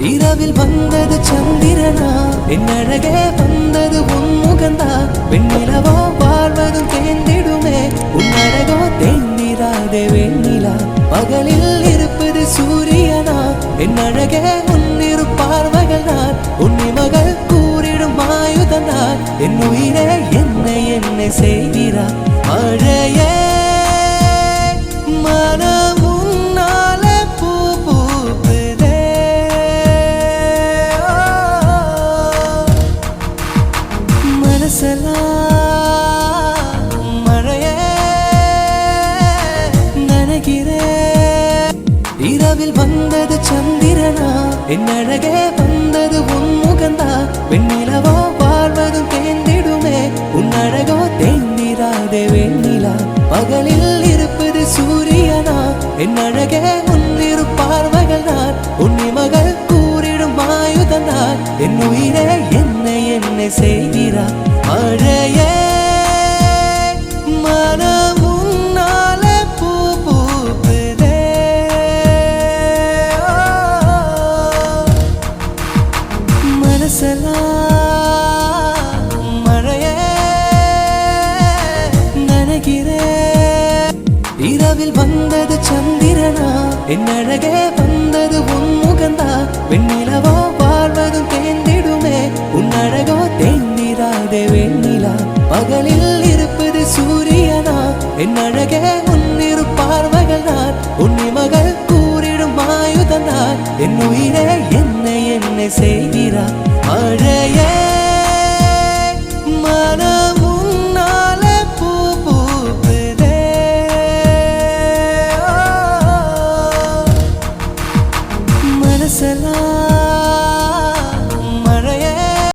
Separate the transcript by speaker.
Speaker 1: இரவில் வந்தது சந்திரனா என் அழகே வந்தது உன் முகந்தா வெண்ணிலவோ வாழ்வதும் தேர்ந்திடுமே உன் அழகோ தேர்ந்திராதே வெண்ணிலா பகலில் இருப்பது சூரியனா என் அழகே உன் இரு பார்வைகள் நான் உன்னை மகள் கூறிடும் ஆயுதந்தான் என் உயிரே என்னை செய்கிறார் மழையே மனம் உன்னாலே பூ பூக்குதே மனசெல்லாம் மழையே நனைகிறேன் இரவில் வந்தது சந்திரனா என் அழகே வந்தது உன் முகந்தா வெண்ணிலவோ வாழ்வதும் தேர்ந்திடுமே உன் அழகோ தேர்ந்திராதே வெண்ணிலா பகலில் இருப்பது சூரியனா என் அழகே உன் இரு பார்வைகள் நான் உன்னை மகள் கூறிடும் ஆயுதம் நான் என் உயிரே என்னை செய்கிறார் மழையே மனம் உன்னாலே பூ பூக்குதே மனசெல்லாம் மழையே நனைகிறேன் இரவில் வந்தது சந்திரனா என் அழகே வந்தது உன் முகந்தா வெண்ணிலவோ வாழ்வதும் தேர்ந்திடுமே உன் அழகோ தேர்ந்திராதே வெண்ணிலா பகலில் இருப்பது சூரியனா என் அழகே உன் இரு பார்வைகள் நான் உன்னை மகள் கூறிடும் ஆயுதம் நான் என் உயிரே என்னை செய்கிறார் மழையே மனம் உன்னாலே பூ பூக்குதே மனசெல்லாம்